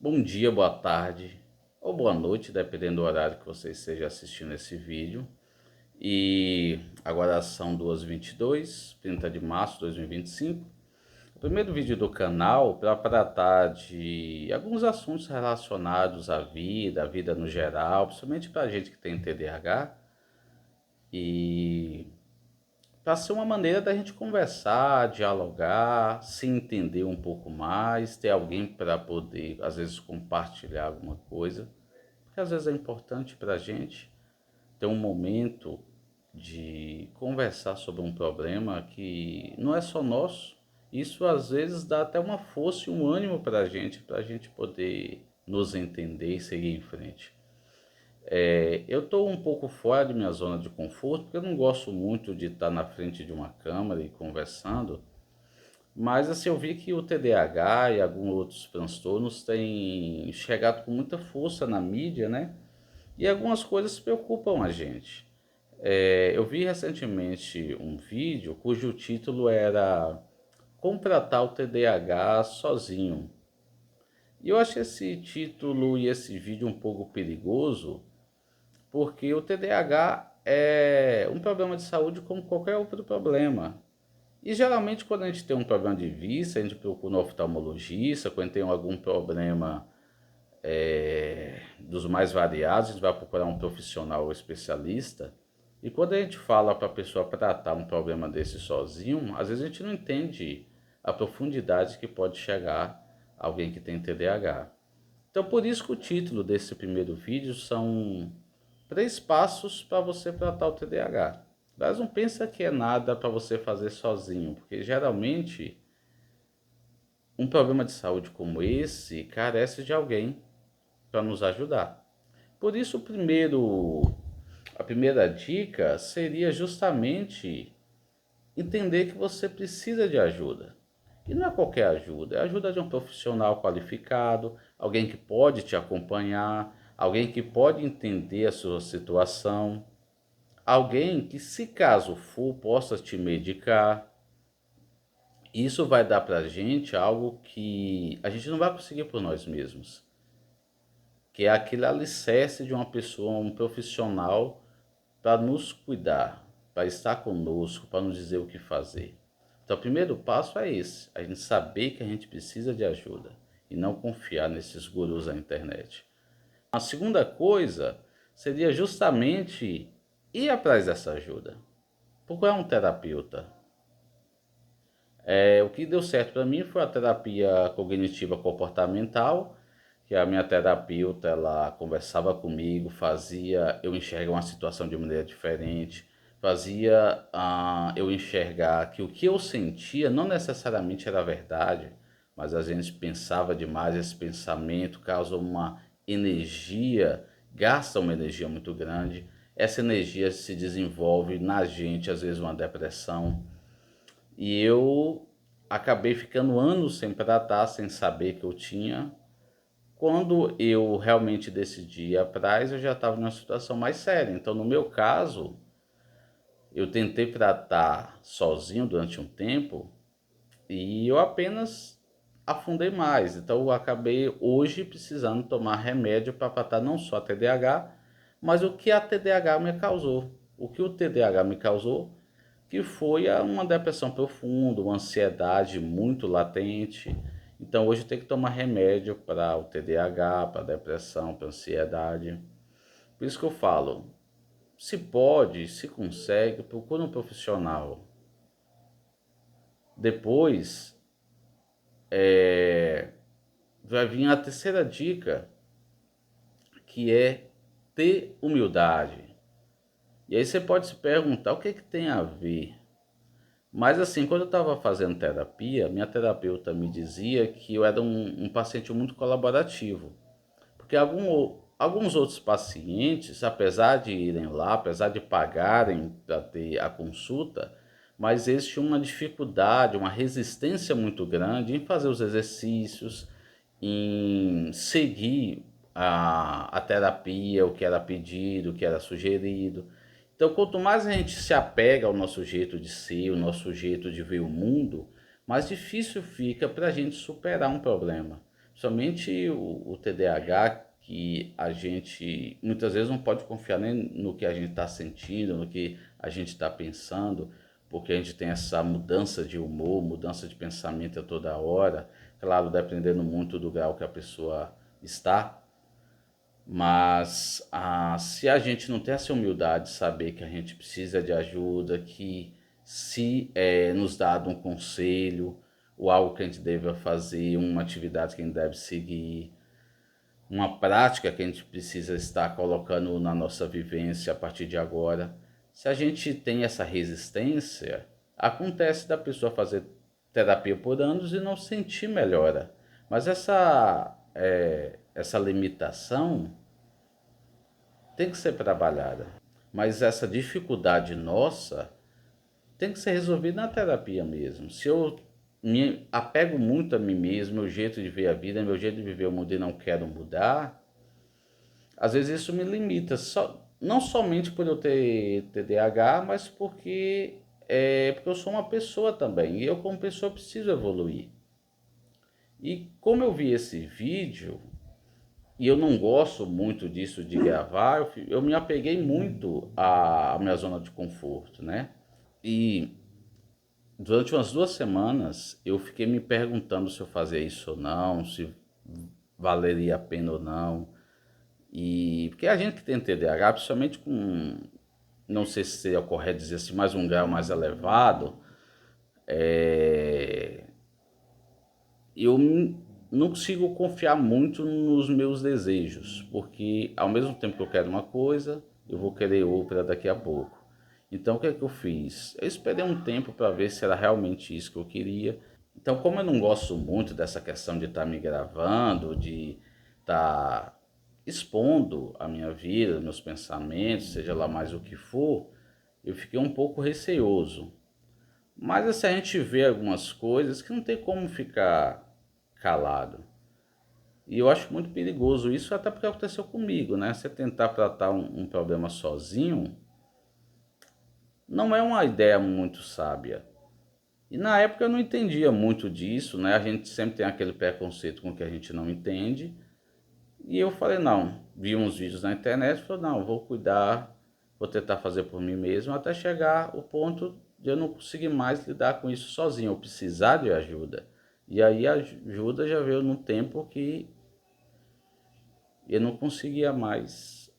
Bom dia, boa tarde ou boa noite, dependendo do horário que você esteja assistindo esse vídeo. E agora são 2h22, 30 de março de 2025. O primeiro vídeo do canal para tratar de alguns assuntos relacionados à vida no geral, principalmente para a gente que tem TDAH. E para ser uma maneira da gente conversar, dialogar, se entender um pouco mais, ter alguém para poder, às vezes, compartilhar alguma coisa, porque às vezes é importante para a gente ter um momento de conversar sobre um problema que não é só nosso. Isso às vezes dá até uma força e um ânimo para a gente poder nos entender e seguir em frente. Eu estou um pouco fora de minha zona de conforto, porque eu não gosto muito de estar na frente de uma câmera e conversando, mas assim, eu vi que o TDAH e alguns outros transtornos têm chegado com muita força na mídia, né? E algumas coisas preocupam a gente. Eu vi recentemente um vídeo cujo título era Como Tratar o TDAH Sozinho. E eu achei esse título e esse vídeo um pouco perigoso, porque o TDAH é um problema de saúde como qualquer outro problema. E geralmente quando a gente tem um problema de vista, a gente procura um oftalmologista, quando tem algum problema dos mais variados, a gente vai procurar um profissional especialista. E quando a gente fala para a pessoa tratar um problema desse sozinho, às vezes a gente não entende a profundidade que pode chegar alguém que tem TDAH. Então por isso que o título desse primeiro vídeo são 3 passos para você tratar o TDAH. Mas não pensa que é nada para você fazer sozinho, porque geralmente um problema de saúde como esse carece de alguém para nos ajudar. Por isso, a primeira dica seria justamente entender que você precisa de ajuda. E não é qualquer ajuda, é a ajuda de um profissional qualificado, alguém que pode te acompanhar, alguém que pode entender a sua situação, alguém que, se caso for, possa te medicar. Isso vai dar para a gente algo que a gente não vai conseguir por nós mesmos, que é aquele alicerce de uma pessoa, um profissional, para nos cuidar, para estar conosco, para nos dizer o que fazer. Então, o primeiro passo é esse: a gente saber que a gente precisa de ajuda e não confiar nesses gurus da internet. A segunda coisa seria justamente ir atrás dessa ajuda. Procurar um terapeuta. O que deu certo para mim foi a terapia cognitiva comportamental, que a minha terapeuta ela conversava comigo, fazia eu enxergar uma situação de maneira diferente, fazia eu enxergar que o que eu sentia não necessariamente era verdade, mas a gente pensava demais, esse pensamento causa uma energia, gasta uma energia muito grande, essa energia se desenvolve na gente, às vezes uma depressão. E eu acabei ficando anos sem tratar, sem saber que eu tinha. Quando eu realmente decidi ir atrás, eu já estava numa situação mais séria. Então, no meu caso, eu tentei tratar sozinho durante um tempo e eu apenas afundei mais. Então, eu acabei hoje precisando tomar remédio para tratar não só a TDAH, mas o que a TDAH me causou. O que o TDAH me causou, que foi uma depressão profunda, uma ansiedade muito latente. Então hoje eu tenho que tomar remédio para o TDAH, para a depressão, para a ansiedade. Por isso que eu falo, se pode, se consegue, procura um profissional. Depois vai vir a terceira dica, que é ter humildade. E aí você pode se perguntar o que, que tem a ver. Mas assim, quando eu estava fazendo terapia, minha terapeuta me dizia que eu era um paciente muito colaborativo. Porque alguns outros pacientes, apesar de irem lá, apesar de pagarem para ter a consulta, mas eles tinham uma dificuldade, uma resistência muito grande em fazer os exercícios, em seguir a terapia, o que era pedido, o que era sugerido. Então, quanto mais a gente se apega ao nosso jeito de ser, o nosso jeito de ver o mundo, mais difícil fica para a gente superar um problema. Principalmente o TDAH, que a gente muitas vezes não pode confiar nem no que a gente está sentindo, no que a gente está pensando, porque a gente tem essa mudança de humor, mudança de pensamento a toda hora, claro, dependendo muito do grau que a pessoa está, mas se a gente não tem essa humildade de saber que a gente precisa de ajuda, que se nos dado um conselho, ou algo que a gente deva fazer, uma atividade que a gente deve seguir, uma prática que a gente precisa estar colocando na nossa vivência a partir de agora. Se a gente tem essa resistência, acontece da pessoa fazer terapia por anos e não sentir melhora. Mas essa limitação tem que ser trabalhada. Mas essa dificuldade nossa tem que ser resolvida na terapia mesmo. Se eu me apego muito a mim mesmo, meu jeito de ver a vida, meu jeito de viver o mundo e não quero mudar, às vezes isso me limita. Não somente por eu ter TDAH, mas porque eu sou uma pessoa também. E eu, como pessoa, preciso evoluir. E como eu vi esse vídeo, e eu não gosto muito disso de gravar, eu me apeguei muito à minha zona de conforto, né? E durante umas 2 semanas eu fiquei me perguntando se eu fazia isso ou não, se valeria a pena ou não. E porque a gente que tem TDAH, principalmente com, não sei se seria correto dizer assim, mais um grau mais elevado, eu não consigo confiar muito nos meus desejos, porque ao mesmo tempo que eu quero uma coisa, eu vou querer outra daqui a pouco. Então o que é que eu fiz? Eu esperei um tempo para ver se era realmente isso que eu queria. Então, como eu não gosto muito dessa questão de estar me gravando, de estar expondo a minha vida, meus pensamentos, seja lá mais o que for, eu fiquei um pouco receoso. Mas assim, a gente vê algumas coisas que não tem como ficar calado. E eu acho muito perigoso isso, até porque aconteceu comigo, né? Você tentar tratar um problema sozinho não é uma ideia muito sábia. E na época eu não entendia muito disso, né? A gente sempre tem aquele preconceito com o que a gente não entende. E eu falei, não, vi uns vídeos na internet e falei, não, vou cuidar, vou tentar fazer por mim mesmo, até chegar o ponto de eu não conseguir mais lidar com isso sozinho, eu precisar de ajuda. E aí a ajuda já veio num tempo que eu não conseguia mais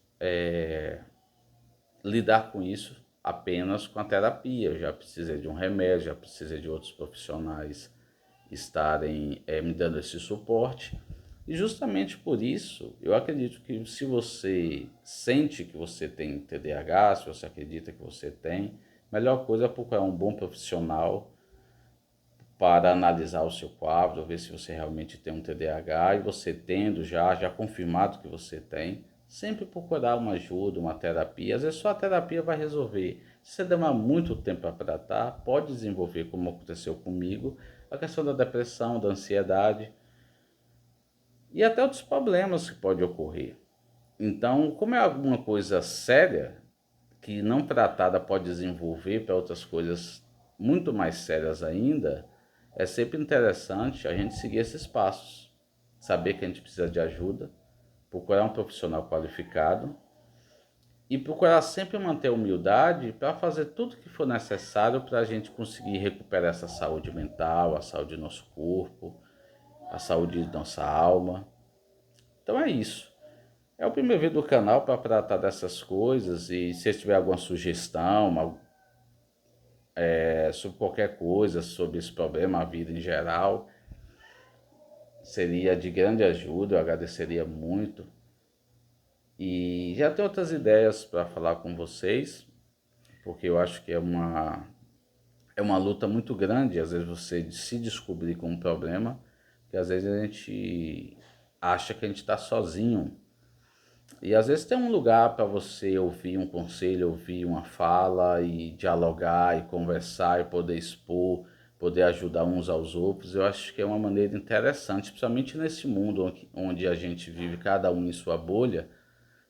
lidar com isso apenas com a terapia. Eu já precisei de um remédio, já precisei de outros profissionais estarem me dando esse suporte. E justamente por isso, eu acredito que se você sente que você tem TDAH, se você acredita que você tem, a melhor coisa é procurar um bom profissional para analisar o seu quadro, ver se você realmente tem um TDAH, e você tendo já confirmado que você tem, sempre procurar uma ajuda, uma terapia. Às vezes só a terapia vai resolver. Se você demora muito tempo para tratar, pode desenvolver, como aconteceu comigo, a questão da depressão, da ansiedade e até outros problemas que podem ocorrer. Então, como é alguma coisa séria, que não tratada pode desenvolver para outras coisas muito mais sérias ainda, é sempre interessante a gente seguir esses passos. Saber que a gente precisa de ajuda, procurar um profissional qualificado e procurar sempre manter a humildade para fazer tudo que for necessário para a gente conseguir recuperar essa saúde mental, a saúde do nosso corpo, a saúde de nossa alma. Então é isso. É o primeiro vídeo do canal para tratar dessas coisas, e se tiver alguma sugestão sobre qualquer coisa, sobre esse problema, a vida em geral, seria de grande ajuda, eu agradeceria muito. E já tenho outras ideias para falar com vocês, porque eu acho que é uma luta muito grande, às vezes você se descobrir com um problema, que às vezes a gente acha que a gente está sozinho. E às vezes tem um lugar para você ouvir um conselho, ouvir uma fala e dialogar e conversar e poder expor, poder ajudar uns aos outros. Eu acho que é uma maneira interessante, principalmente nesse mundo onde a gente vive cada um em sua bolha,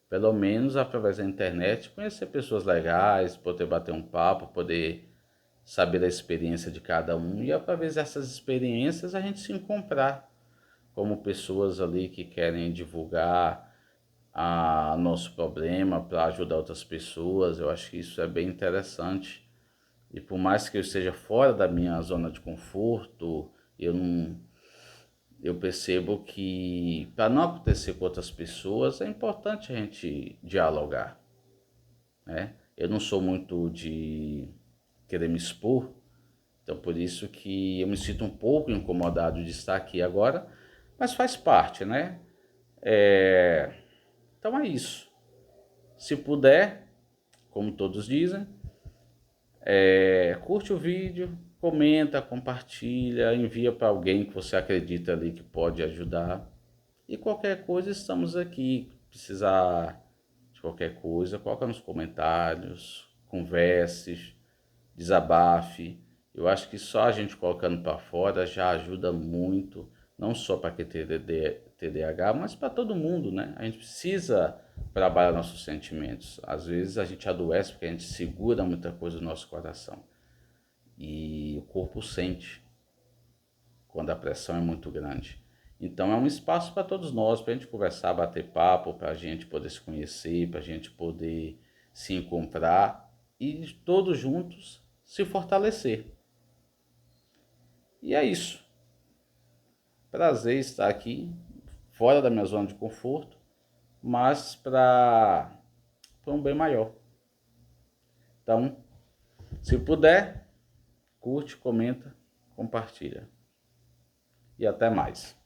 pelo menos através da internet, conhecer pessoas legais, poder bater um papo, poder saber da experiência de cada um e através dessas experiências a gente se encontrar. como pessoas ali que querem divulgar nosso problema para ajudar outras pessoas. Eu acho que isso é bem interessante. E por mais que eu esteja fora da minha zona de conforto, eu não, eu percebo que para não acontecer com outras pessoas é importante a gente dialogar, né? Eu não sou muito de querer me expor, então por isso que eu me sinto um pouco incomodado de estar aqui agora, mas faz parte, né? Então é isso. Se puder, como todos dizem, curte o vídeo, comenta, compartilha, envia para alguém que você acredita ali que pode ajudar. E qualquer coisa, estamos aqui. Precisar de qualquer coisa, coloca nos comentários, converse, desabafe. Eu acho que só a gente colocando para fora já ajuda muito, não só para quem tem TDAH, mas para todo mundo, né? A gente precisa trabalhar nossos sentimentos. Às vezes a gente adoece porque a gente segura muita coisa no nosso coração. E o corpo sente quando a pressão é muito grande. Então é um espaço para todos nós, para a gente conversar, bater papo, para a gente poder se conhecer, para a gente poder se encontrar e todos juntos se fortalecer. E é isso. Prazer estar aqui, fora da minha zona de conforto, mas para um bem maior. Então, se puder, curte, comenta, compartilha. E até mais.